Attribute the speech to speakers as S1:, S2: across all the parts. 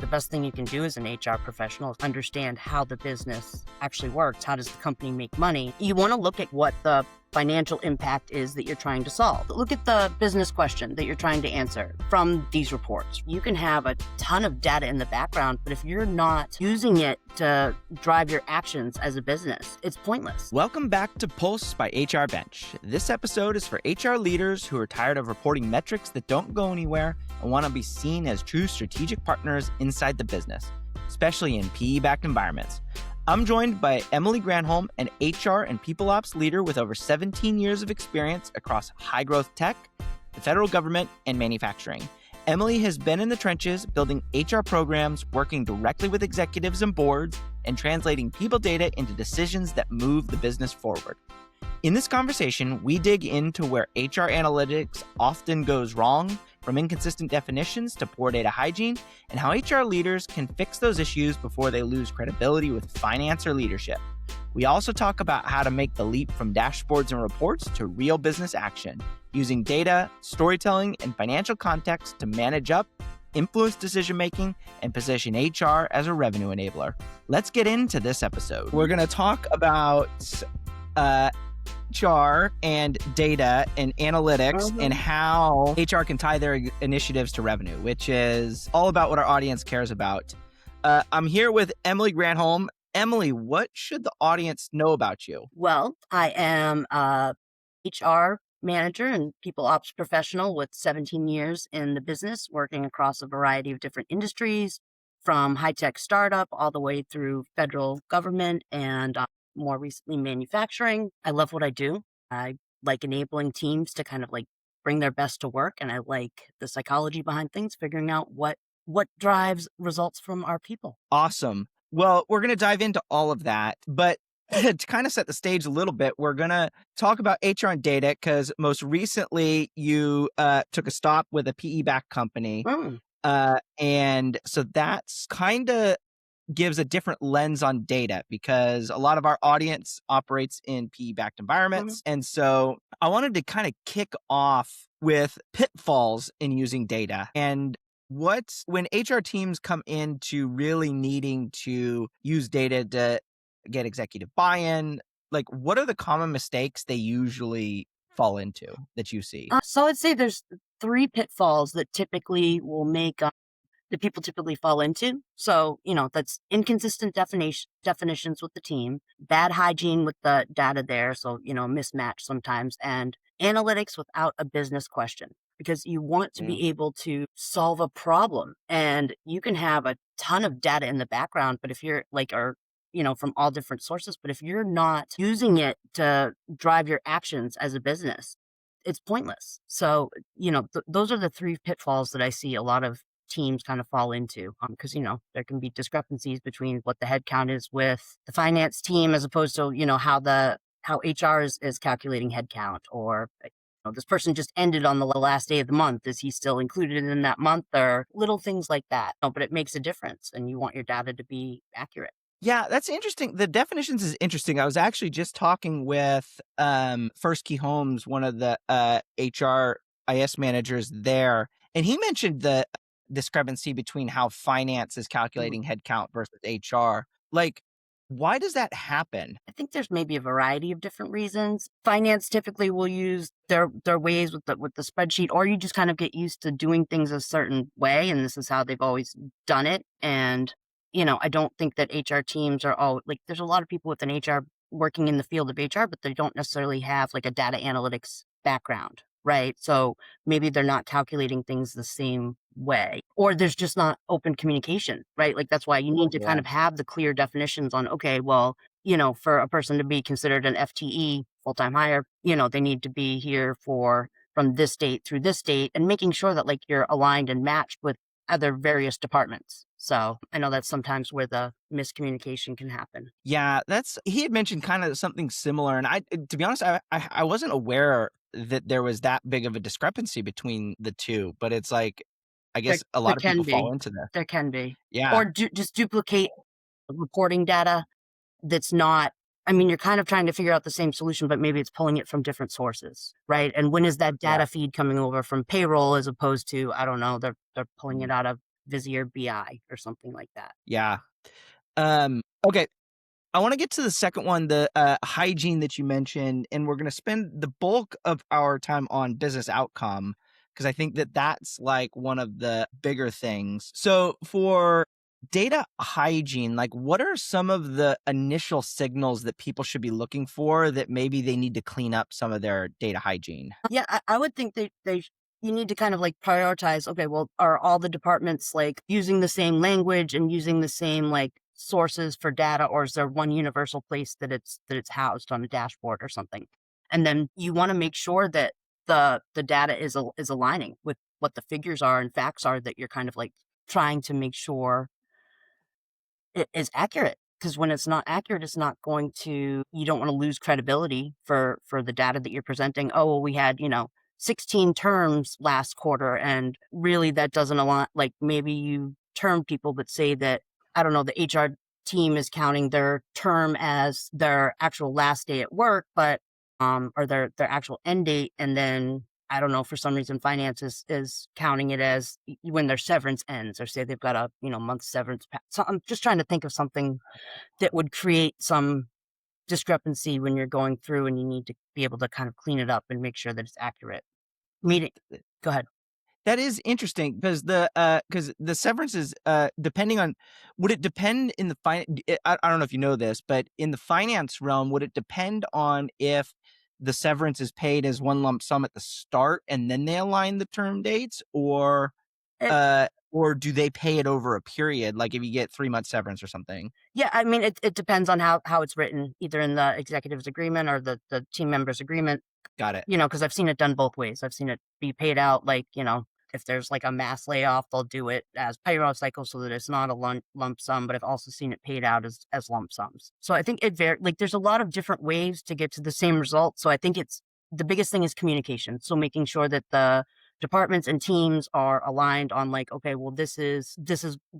S1: The best thing you can do as an HR professional is understand how the business actually works. How does the company make money? You want to look at what the financial impact is that you're trying to solve. Look at the business question that you're trying to answer from these reports. You can have a ton of data in the background, but if you're not using it to drive your actions as a business, it's pointless.
S2: Welcome back to Pulse by HRBench. This episode is for HR leaders who are tired of reporting metrics that don't go anywhere and want to be seen as true strategic partners inside the business, especially in PE-backed environments. I'm joined by Emily Granholm, an HR and people ops leader with over 17 years of experience across high-growth tech, the federal government, and manufacturing. Emily has been in the trenches building HR programs, working directly with executives and boards, and translating people data into decisions that move the business forward. In this conversation, we dig into where HR analytics often goes wrong, from inconsistent definitions to poor data hygiene, and how HR leaders can fix those issues before they lose credibility with finance or leadership. We also talk about how to make the leap from dashboards and reports to real business action, using data, storytelling, and financial context to manage up, influence decision-making, and position HR as a revenue enabler. Let's get into this episode. We're going to talk about HR and data and analytics and how HR can tie their initiatives to revenue, which is all about what our audience cares about. I'm here with Emily Granholm. Emily, what should the audience know about you?
S1: Well, I am a HR manager and people ops professional with 17 years in the business, working across a variety of different industries, from high-tech startup all the way through federal government and more recently manufacturing. I love what I do. I like enabling teams to kind of like bring their best to work. And I like the psychology behind things, figuring out what drives results from our people.
S2: Awesome. Well, we're going to dive into all of that, but to kind of set the stage a little bit, we're going to talk about HR and data because most recently you took a stop with a PE-backed company. And so that's kind of gives a different lens on data because a lot of our audience operates in PE-backed environments. And so I wanted to kind of kick off with pitfalls in using data and when HR teams come into really needing to use data to get executive buy-in, like what are the common mistakes they usually fall into that you see?
S1: So I'd say there's 3 pitfalls that typically will make that people typically fall into. So, that's inconsistent definitions with the team, bad hygiene with the data there. So, mismatch sometimes, and analytics without a business question, because you want to be able to solve a problem and you can have a ton of data in the background, but if you're from all different sources, but if you're not using it to drive your actions as a business, it's pointless. So, those are the 3 pitfalls that I see a lot of teams kind of fall into, because there can be discrepancies between what the headcount is with the finance team as opposed to how HR is calculating headcount, or this person just ended on the last day of the month, is he still included in that month, or little things like that. But it makes a difference and you want your data to be accurate.
S2: Yeah, that's interesting. The definitions is interesting. I was actually just talking with First Key Homes, one of the HRIS managers there, and he mentioned the discrepancy between how finance is calculating headcount versus HR. Like, why does that happen?
S1: I think there's maybe a variety of different reasons. Finance typically will use their ways with the spreadsheet, or you just kind of get used to doing things a certain way, and this is how they've always done it. And I don't think that HR teams are all like. There's a lot of people within HR working in the field of HR, but they don't necessarily have like a data analytics background, right? So maybe they're not calculating things the same way, or there's just not open communication, right? Like that's why you need to kind of have the clear definitions on, okay, well, for a person to be considered an FTE, full-time hire, they need to be here from this date through this date, and making sure that like you're aligned and matched with other various departments. So I know that's sometimes where the miscommunication can happen.
S2: Yeah, he had mentioned kind of something similar. And to be honest, I wasn't aware that there was that big of a discrepancy between the two, but it's like, I guess a lot of people fall into that.
S1: There can be.
S2: Yeah.
S1: Or just duplicate reporting data that's not, you're kind of trying to figure out the same solution, but maybe it's pulling it from different sources, right? And when is that data feed coming over from payroll as opposed to, I don't know, they're pulling it out of Visio or BI or something like that.
S2: Yeah. Okay. I want to get to the second one, the hygiene that you mentioned, and we're going to spend the bulk of our time on business outcome because I think that that's like one of the bigger things. So for data hygiene, like what are some of the initial signals that people should be looking for that maybe they need to clean up some of their data hygiene?
S1: Yeah, I would think you need to kind of like prioritize, okay, well, are all the departments like using the same language and using the same like sources for data, or is there one universal place that it's housed on a dashboard or something? And then you want to make sure that the data is aligning with what the figures are and facts are that you're kind of like trying to make sure it is accurate. Because when it's not accurate, it's not going to, you don't want to lose credibility for the data that you're presenting. Oh, well, we had, 16 terms last quarter, and really that doesn't align. Like maybe you term people that say that, I don't know, the HR team is counting their term as their actual last day at work, but or their actual end date, and then I don't know, for some reason finance is counting it as when their severance ends, or say they've got a, month severance. So I'm just trying to think of something that would create some discrepancy when you're going through and you need to be able to kind of clean it up and make sure that it's accurate. Meeting. Go ahead.
S2: That is interesting because the severance is depending on, would it depend in the I don't know if you know this, but in the finance realm, would it depend on if the severance is paid as one lump sum at the start and then they align the term dates, or do they pay it over a period, like if you get 3 month severance or something?
S1: Yeah, I mean, it depends on how it's written, either in the executive's agreement or the team member's agreement.
S2: Got it.
S1: Because I've seen it done both ways. I've seen it be paid out like, if there's like a mass layoff, they'll do it as payroll cycle so that it's not a lump sum, but I've also seen it paid out as lump sums. So I think like there's a lot of different ways to get to the same result. So I think the biggest thing is communication. So making sure that the departments and teams are aligned on like, okay, well, this is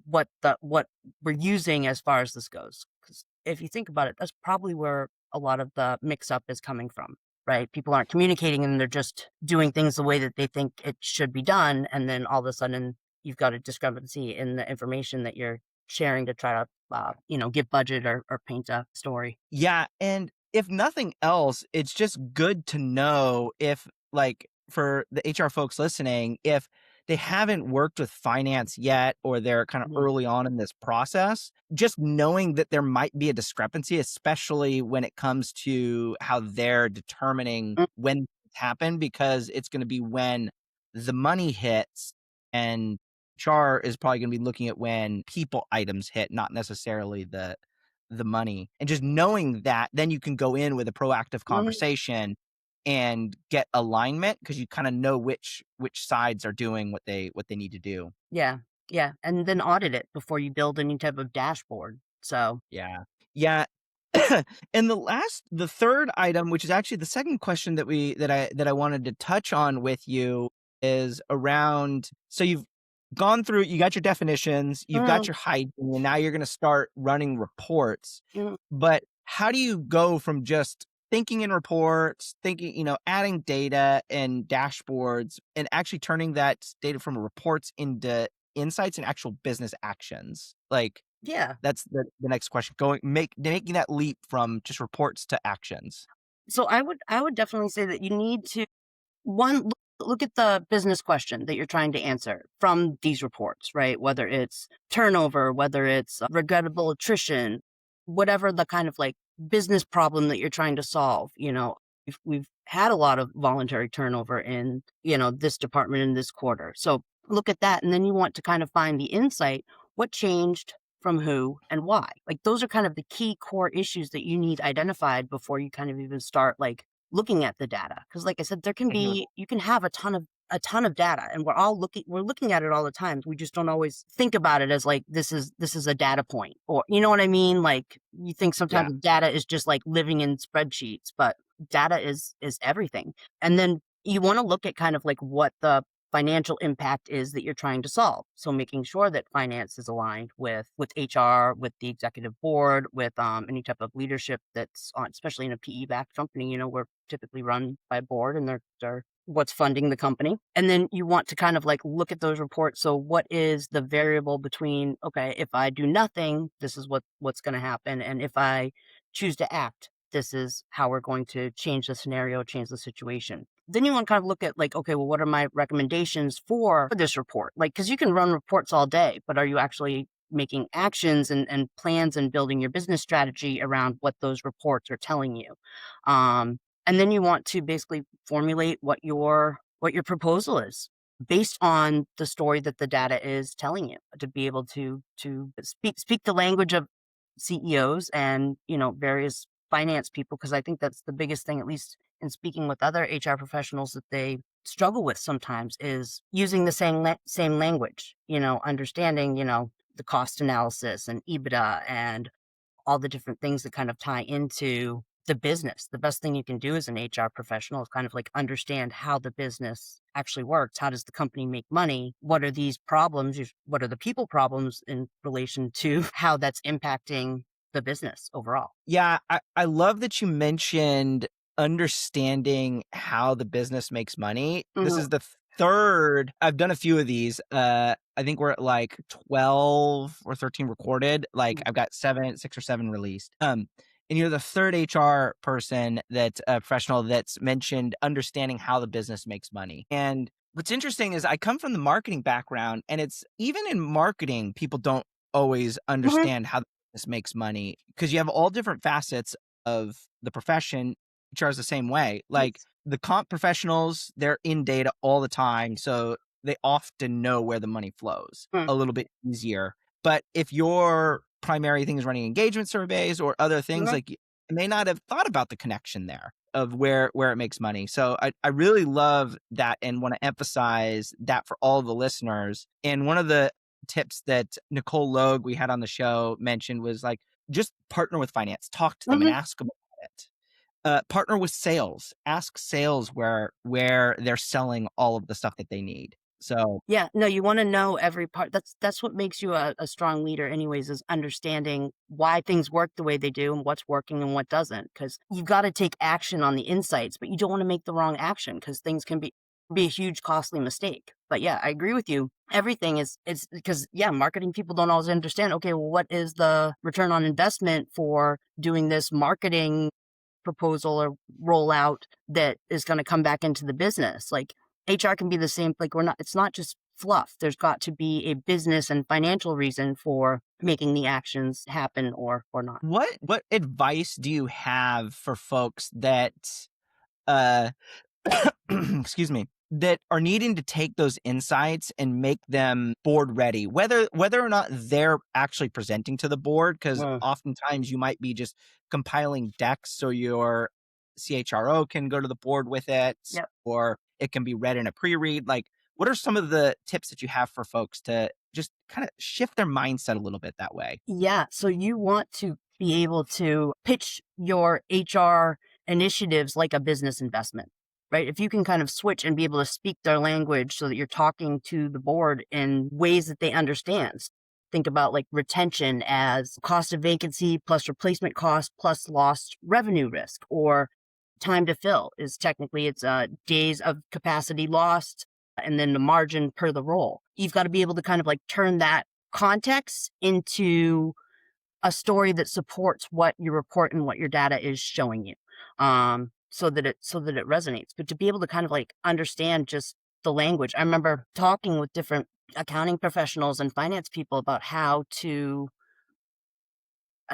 S1: what we're using as far as this goes. Because if you think about it, that's probably where a lot of the mix up is coming from, right? People aren't communicating and they're just doing things the way that they think it should be done. And then all of a sudden you've got a discrepancy in the information that you're sharing to try to, give budget or paint a story.
S2: Yeah, and if nothing else, it's just good to know if, like, for the HR folks listening, if they haven't worked with finance yet or they're kind of
S1: Mhm.
S2: early on in this process, just knowing that there might be a discrepancy, especially when it comes to how they're determining
S1: Mm.
S2: when it happened, because it's going to be when the money hits, and HR is probably going to be looking at when people items hit, not necessarily the money. And just knowing that, then you can go in with a proactive
S1: Mhm.
S2: conversation and get alignment because you kind of know which sides are doing what they need to do.
S1: Yeah. Yeah. And then audit it before you build any type of dashboard. So,
S2: Yeah. Yeah. And the third item, which is actually the second question that I wanted to touch on with you, is around, so you've gone through, you got your definitions, you've got
S1: mm,
S2: your hygiene, and now you're going to start running reports.
S1: mm,
S2: But how do you go from just thinking in reports, thinking, adding data and dashboards, and actually turning that data from reports into insights and actual business actions? Like,
S1: yeah.
S2: that's the next question. Making that leap from just reports to actions.
S1: So I would definitely say that you need to one look at the business question that you're trying to answer from these reports, right? Whether it's turnover, whether it's regrettable attrition, whatever the kind of like business problem that you're trying to solve. We've had a lot of voluntary turnover in, this department in this quarter. So look at that. And then you want to kind of find the insight. What changed from who and why? Like those are kind of the key core issues that you need identified before you kind of even start like looking at the data. Because like I said,
S2: Mhm.
S1: you can have a ton of data, and we're looking at it all the time. We just don't always think about it as like this is a data point, or you know what I mean? Like you think
S2: Yeah.
S1: sometimes data is just like living in spreadsheets, but data is everything. And then you want to look at kind of like what the financial impact is that you're trying to solve. So making sure that finance is aligned with HR, with the executive board, with any type of leadership that's on, especially in a PE backed company. We're typically run by a board, and they're what's funding the company. And then you want to kind of like look at those reports. So what is the variable between, okay, if I do nothing, this is what's going to happen. And if I choose to act, this is how we're going to change the scenario, change the situation. Then you want to kind of look at like, okay, well, what are my recommendations for this report? Like, because you can run reports all day, but are you actually making actions and plans and building your business strategy around what those reports are telling you? And then you want to basically formulate what your proposal is based on the story that the data is telling you, to be able to speak the language of CEOs and, various finance people, because I think that's the biggest thing, at least in speaking with other HR professionals, that they struggle with sometimes, is using the same language, understanding, the cost analysis and EBITDA and all the different things that kind of tie into the business. The best thing you can do as an HR professional is kind of like understand how the business actually works. How does the company make money? What are these problems? What are the people problems in relation to how that's impacting the business overall?
S2: Yeah, I love that you mentioned understanding how the business makes money. This
S1: Mhm.
S2: is the third. I've done a few of these. I think we're at like 12 or 13 recorded. Like I've got 6 or 7 released. And you're the third HR person that professional that's mentioned understanding how the business makes money. And what's interesting is I come from the marketing background, and it's even in marketing, people don't always
S1: Mhm.
S2: understand how this makes money, because you have all different facets of the profession. HR is the same way. Like
S1: Yes.
S2: the comp professionals, they're in data all the time. So they often know where the money flows
S1: Mm.
S2: a little bit easier. But if your primary thing is running engagement surveys or other things,
S1: Mhm.
S2: like you may not have thought about the connection there of where it makes money. So I really love that and want to emphasize that for all the listeners. And one of the tips that Nicole Logue we had on the show mentioned was like, just partner with finance, talk to them and
S1: Mhm.
S2: ask them about it. Partner with sales, ask sales where they're selling all of the stuff that they need. So
S1: Yeah, no, you wanna know every part. That's what makes you a strong leader anyways, is understanding why things work the way they do and what's working and what doesn't. Because 'cause you've gotta take action on the insights, but you don't wanna make the wrong action, because things can be a huge costly mistake. But yeah, I agree with you. Everything is it's because, yeah, marketing people don't always understand, okay, well, what is the return on investment for doing this marketing proposal or rollout that is going to come back into the business. Like, HR can be the same. Like, it's not just fluff. There's got to be a business and financial reason for making the actions happen or not.
S2: what advice do you have for folks that uh excuse me, that are needing to take those insights and make them board ready, whether or not they're actually presenting to the board, because
S1: Mm,
S2: oftentimes you might be just compiling decks so your CHRO can go to the board with it,
S1: yep.
S2: or it can be read in a pre-read. Like, what are some of the tips that you have for folks to just kind of shift their mindset a little bit that way?
S1: Yeah. So you want to be able to pitch your HR initiatives like a business investment, right? If you can kind of switch and be able to speak their language so that you're talking to the board in ways that they understand. Think about like retention as cost of vacancy plus replacement cost plus lost revenue risk, or time to fill is technically it's days of capacity lost and then the margin per the role. You've got to be able to kind of like turn that context into a story that supports what your report and what your data is showing you, so that it resonates. But to be able to kind of like understand just the language, I remember talking with different accounting professionals and finance people about how to,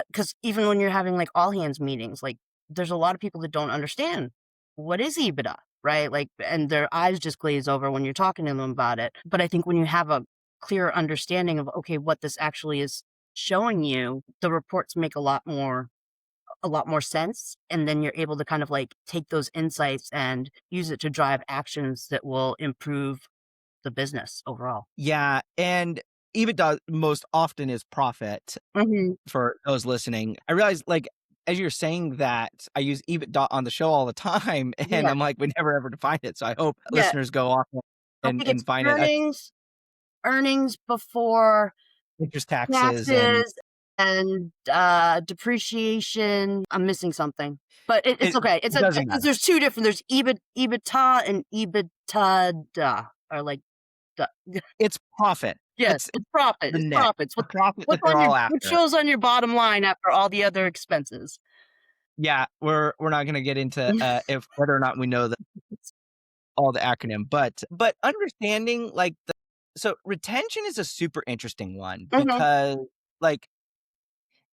S1: because even when you're having like all hands meetings, like there's a lot of people that don't understand what is EBITDA, right? Like, and their eyes just glaze over when you're talking to them about it. But I think when you have a clear understanding of, okay, what this actually is showing you, the reports make a lot more sense. And then you're able to kind of like take those insights and use it to drive actions that will improve the business overall.
S2: Yeah, and EBITDA most often is profit.
S1: Hmm.
S2: For those listening, I realized, like, as you're saying that, I use EBITDA on the show all the time, and
S1: Yeah.
S2: I'm like, we never ever define it. So I hope
S1: Yeah.
S2: listeners go off
S1: I think it's
S2: and find it.
S1: earnings before
S2: Interest taxes and
S1: taxes, and depreciation. I'm missing something, but it's
S2: It
S1: okay. It's a
S2: doesn't
S1: because
S2: matter.
S1: there's two different. There's EBITDA and EBITDA, or like the
S2: It's profit.
S1: yes,
S2: That's
S1: it's profit.
S2: the
S1: It's
S2: net,
S1: profits.
S2: the profit that
S1: What's
S2: they're
S1: on your
S2: all
S1: what
S2: after.
S1: shows on your bottom line after all the other expenses?
S2: Yeah, we're not gonna get into, if whether or not we know all the acronym, but understanding, like, so retention is a super interesting one
S1: Mhm.
S2: because, like,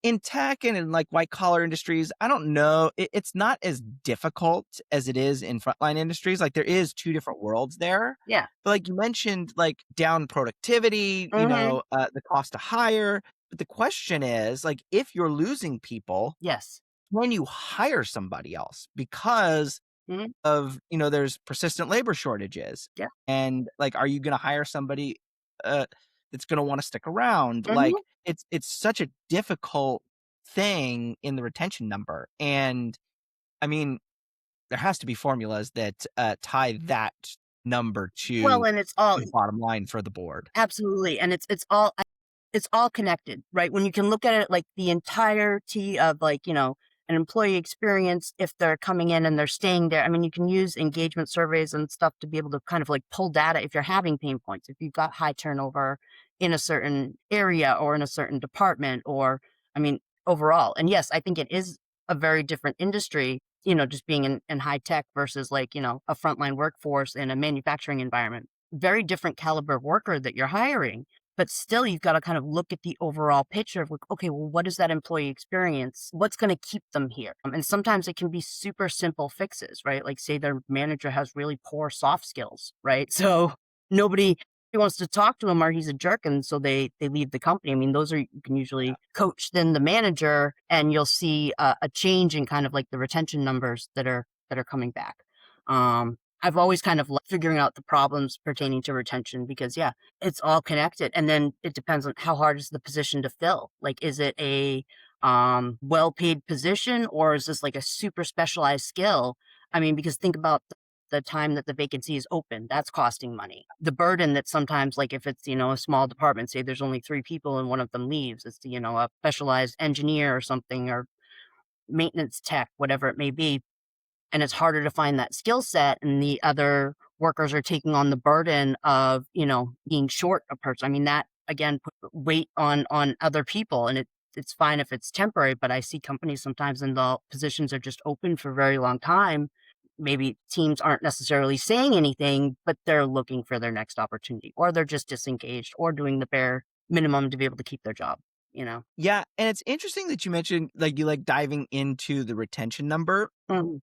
S2: in tech and in, like, white collar industries, I don't know, it's not as difficult as it is in frontline industries, like, there is 2 different worlds there.
S1: Yeah.
S2: But, like you mentioned, like, down productivity,
S1: Mhm.
S2: the cost to hire, but the question is, like, if you're losing people,
S1: Yes.
S2: can you hire somebody else? Because
S1: Mhm.
S2: of, there's persistent labor shortages.
S1: Yeah.
S2: And, like, are you gonna hire somebody, uh, that's gonna wanna stick around?
S1: Mhm.
S2: Like, it's such a difficult thing in the retention number, and, I mean, there has to be formulas that, tie that number
S1: Well,
S2: to
S1: and it's all
S2: the bottom line for the board.
S1: absolutely, and it's all connected, right? When you can look at it like the entirety of like, an employee experience, if they're coming in and they're staying there. I mean, you can use engagement surveys and stuff to be able to kind of like pull data if you're having pain points, if you've got high turnover in a certain area or in a certain department, or I mean, overall. And yes, I think it is a very different industry, just being in high tech versus like, a frontline workforce in a manufacturing environment. Very different caliber of worker that you're hiring, but still, you've gotta kind of look at the overall picture of like, okay, well, what is that employee experience? What's gonna keep them here? And sometimes it can be super simple fixes, right? Like, say their manager has really poor soft skills, right? So nobody wants to talk to him or he's a jerk, and so they leave the company. I mean, those are you can
S2: Yeah.
S1: usually coach then the manager, and you'll see a change in kind of like the retention numbers that are coming back. I've always kind of figuring out the problems pertaining to retention because, yeah, it's all connected, and then it depends on how hard is the position to fill. Like, is it a, well-paid position, or is this like a super specialized skill? I mean, because think about the time that the vacancy is open, that's costing money. The burden that sometimes, like, if it's, a small department, say there's only 3 people and one of them leaves, it's, a specialized engineer or something, or maintenance tech, whatever it may be, and it's harder to find that skill set, and the other workers are taking on the burden of, being short a person. I mean, that again put weight on other people, and it's fine if it's temporary, but I see companies sometimes and the positions are just open for a very long time. Maybe teams aren't necessarily saying anything, but they're looking for their next opportunity, or they're just disengaged or doing the bare minimum to be able to keep their job, you know?
S2: Yeah, and it's interesting that you mentioned, like, you like diving into the retention number
S1: Mhm.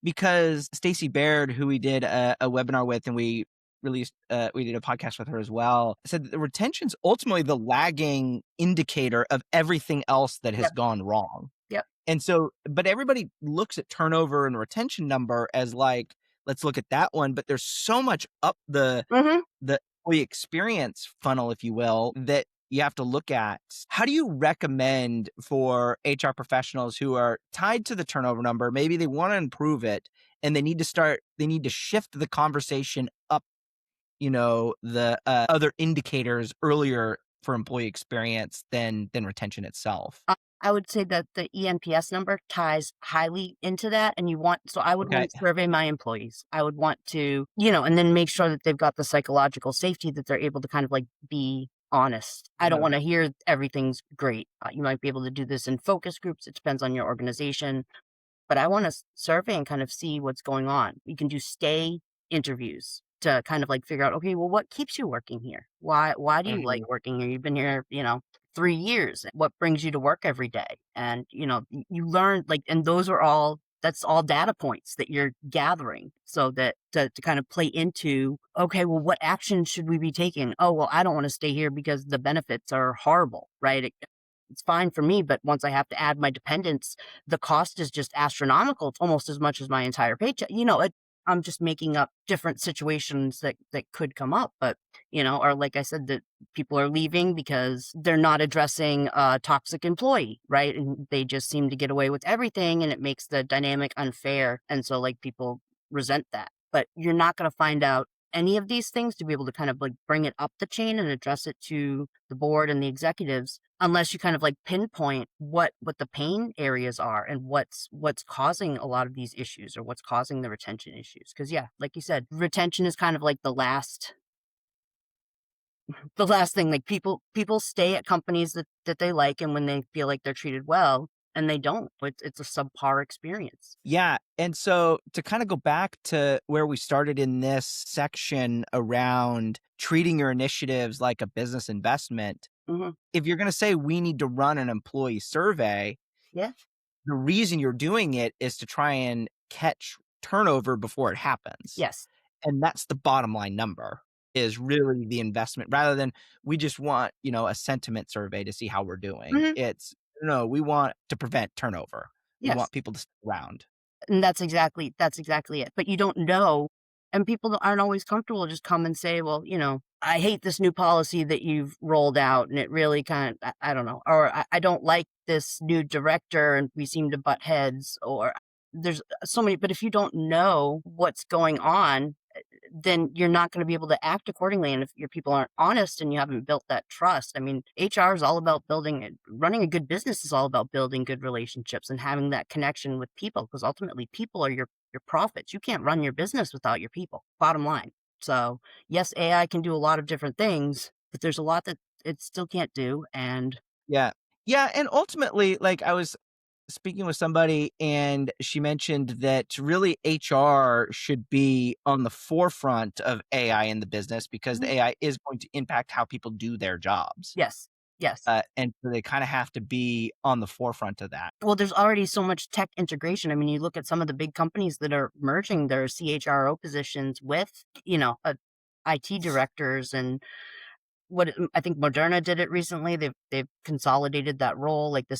S2: because Stacy Baird, who we did a webinar with and we did a podcast with her as well, said that the retention's ultimately the lagging indicator of everything else that has
S1: Yep.
S2: gone wrong.
S1: Yep.
S2: And so, but everybody looks at turnover and retention number as like, let's look at that one. But there's so much up
S1: Mhm.
S2: the employee experience funnel, if you will, that you have to look at. How do you recommend for HR professionals who are tied to the turnover number? Maybe they want to improve it and they need to shift the conversation up, the other indicators earlier for employee experience than retention itself.
S1: I would say that the ENPS number ties highly into that, and I would
S2: Okay.
S1: want to survey my employees. I would want to, and then make sure that they've got the psychological safety that they're able to kind of like be honest. I don't wanna hear everything's great. You might be able to do this in focus groups, it depends on your organization, but I wanna survey and kind of see what's going on. You can do stay interviews to kind of like figure out, okay, well, what keeps you working here? Why do you like
S2: Mhm.
S1: working here? You've been here, 3 years. What brings you to work every day? And, you learn like, and that's all data points that you're gathering so that to kind of play into, okay, well, what action should we be taking? Oh, well, I don't want to stay here because the benefits are horrible, right? It's fine for me, but once I have to add my dependents, the cost is just astronomical. It's almost as much as my entire paycheck. I'm just making up different situations that could come up, but or like I said, that people are leaving because they're not addressing a toxic employee, right? And they just seem to get away with everything, and it makes the dynamic unfair, and so like people resent that. But you're not going to find out any of these things to be able to kind of like bring it up the chain and address it to the board and the executives unless you kind of like pinpoint what the pain areas are and what's causing a lot of these issues or what's causing the retention issues. Because yeah, like you said, retention is kind of like the last thing. Like people stay at companies that they like and when they feel like they're treated well and they don't, it's a subpar experience.
S2: Yeah. And so to kind of go back to where we started in this section around treating your initiatives like a business investment,
S1: Hmm.
S2: if you're going to say we need to run an employee survey,
S1: Yeah.
S2: the reason you're doing it is to try and catch turnover before it happens.
S1: Yes.
S2: And that's the bottom line number is really the investment rather than we just want, a sentiment survey to see how we're doing.
S1: Hmm.
S2: It's no, we want to prevent turnover. We
S1: Yes.
S2: want people to stick around.
S1: And that's exactly it. But you don't know, and people aren't always comfortable to just come and say, "Well, I hate this new policy that you've rolled out, and it really kind of I don't know," or I don't like this new director, and we seem to butt heads." Or there's so many. But if you don't know what's going on, then you're not going to be able to act accordingly. And if your people aren't honest and you haven't built that trust, I mean, HR is all about running a good business is all about building good relationships and having that connection with people because ultimately people are your profits. You can't run your business without your people, bottom line. So, yes, AI can do a lot of different things, but there's a lot that it still can't do. And
S2: Yeah. Yeah, and ultimately, like, I was speaking with somebody and she mentioned that really HR should be on the forefront of AI in the business because the
S1: Mhm.
S2: AI is going to impact how people do their jobs.
S1: Yes, yes.
S2: And so they kinda have to be on the forefront of that.
S1: Well, there's already so much tech integration. I mean, you look at some of the big companies that are merging their CHRO positions with, IT directors and I think Moderna did it recently. They've consolidated that role, like the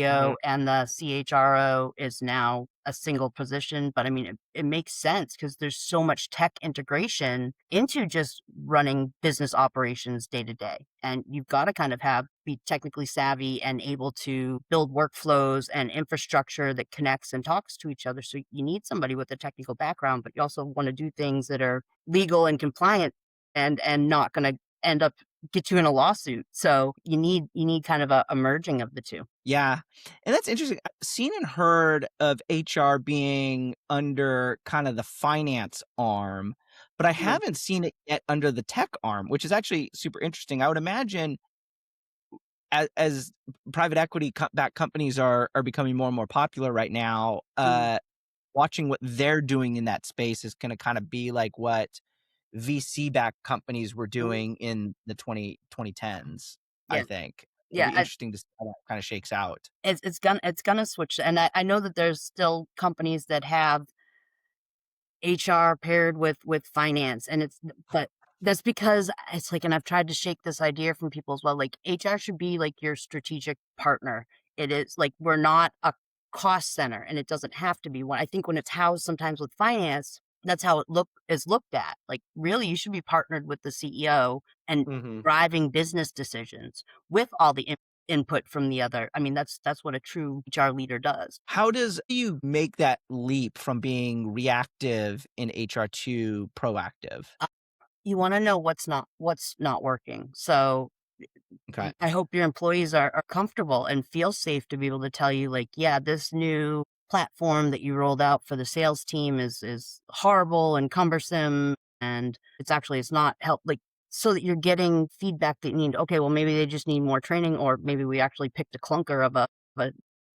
S2: Mhm.
S1: CTO and the CHRO is now a single position. But I mean, it makes sense because there's so much tech integration into just running business operations day to day. And you've got to kind of be technically savvy and able to build workflows and infrastructure that connects and talks to each other. So you need somebody with a technical background, but you also want to do things that are legal and compliant and not going to end up get you in a lawsuit. So you need kind of a merging of the 2.
S2: Yeah, and that's interesting. I've seen and heard of HR being under kind of the finance arm, but I
S1: Mhm,
S2: haven't seen it yet under the tech arm, which is actually super interesting. I would imagine as private equity backed companies are becoming more and more popular right now,
S1: mhm.
S2: watching what they're doing in that space is gonna kinda be like what VC-backed companies were
S1: Mhm.
S2: doing in the 2010s, I
S1: Yeah,
S2: think. It'll
S1: yeah,
S2: be interesting to see how that kinda shakes out.
S1: it's gonna switch, and I know that there's still companies that have HR paired with finance, and but that's because it's like and I've tried to shake this idea from people as well, like, HR should be like your strategic partner. It is like, we're not a cost center, and it doesn't have to be one. I think when it's housed sometimes with finance, that's how it is looked at. Like, really, you should be partnered with the CEO and
S2: Mhm.
S1: driving business decisions with all the input from the other. I mean, that's what a true HR leader does.
S2: How does you make that leap from being reactive in HR to proactive?
S1: You wanna know what's not working. So,
S2: Okay.
S1: I hope your employees are comfortable and feel safe to be able to tell you, like, "Yeah, this new platform that you rolled out for the sales team is horrible and cumbersome, and it's not help," like, so that you're getting feedback that you need. Okay, well, maybe they just need more training, or maybe we actually picked a clunker of a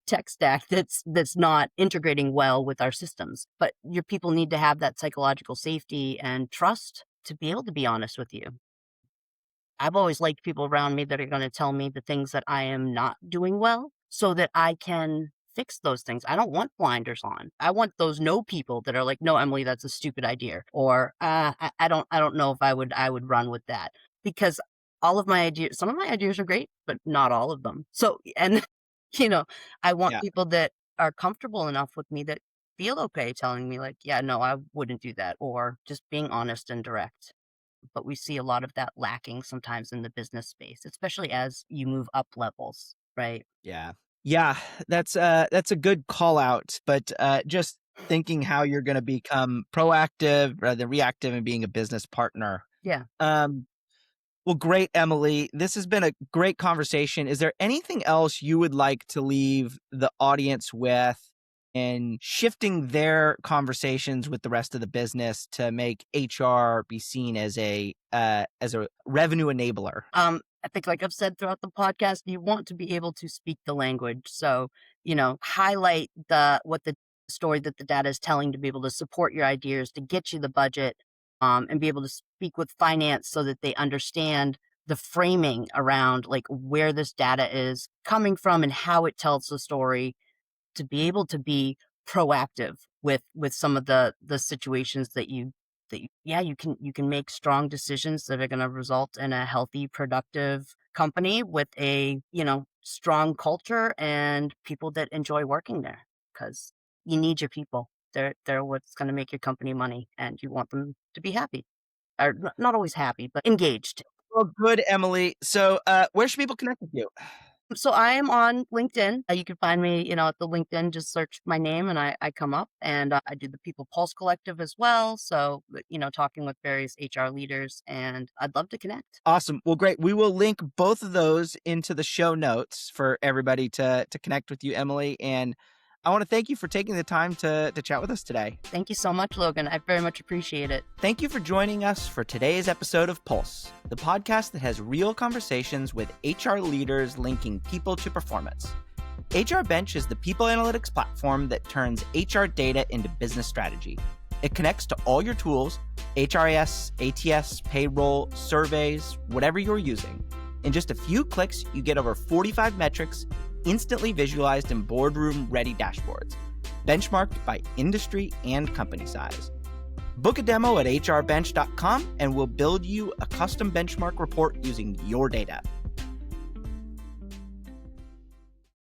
S1: tech stack that's not integrating well with our systems. But your people need to have that psychological safety and trust to be able to be honest with you. I've always liked people around me that are gonna tell me the things that I am not doing well so that I can fix those things. I don't want blinders on. I want those no people that are like, "No, Emily, that's a stupid idea," or, I don't know if I would run with that." Because some of my ideas are great, but not all of them. So and, you know, I want
S2: Yeah.
S1: people that are comfortable enough with me that feel okay telling me like, "Yeah, no, I wouldn't do that," or just being honest and direct. But we see a lot of that lacking sometimes in the business space, especially as you move up levels, right?
S2: Yeah. Yeah, that's a good call out, but, just thinking how you're going to become proactive rather than reactive and being a business partner.
S1: Yeah.
S2: Well, great, Emily. This has been a great conversation. Is there anything else you would like to leave the audience with in shifting their conversations with the rest of the business to make HR be seen as a revenue enabler?
S1: I think, like I've said throughout the podcast, you want to be able to speak the language. So, highlight what the story that the data is telling to be able to support your ideas, to get you the budget, and be able to speak with finance so that they understand the framing around like where this data is coming from and how it tells the story, to be able to be proactive with some of the situations you can make strong decisions that are going to result in a healthy, productive company with a strong culture and people that enjoy working there, because you need your people. They're what's going to make your company money, and you want them to be happy, or not always happy, but engaged.
S2: Well, good, Emily. So where should people connect with you?
S1: So I am on LinkedIn. You can find me, at the LinkedIn, just search my name and I come up, and I do the People Pulse Collective as well. So, talking with various HR leaders, and I'd love to connect.
S2: Awesome. Well, great. We will link both of those into the show notes for everybody to connect with you, Emily. And I want to thank you for taking the time to chat with us today.
S1: Thank you so much, Logan. I very much appreciate it.
S2: Thank you for joining us for today's episode of Pulse, the podcast that has real conversations with HR leaders linking people to performance. HRBench is the people analytics platform that turns HR data into business strategy. It connects to all your tools, HRIS, ATS, payroll, surveys, whatever you're using. In just a few clicks, you get over 45 metrics instantly visualized in boardroom-ready dashboards, benchmarked by industry and company size. Book a demo at HRBench.com and we'll build you a custom benchmark report using your data.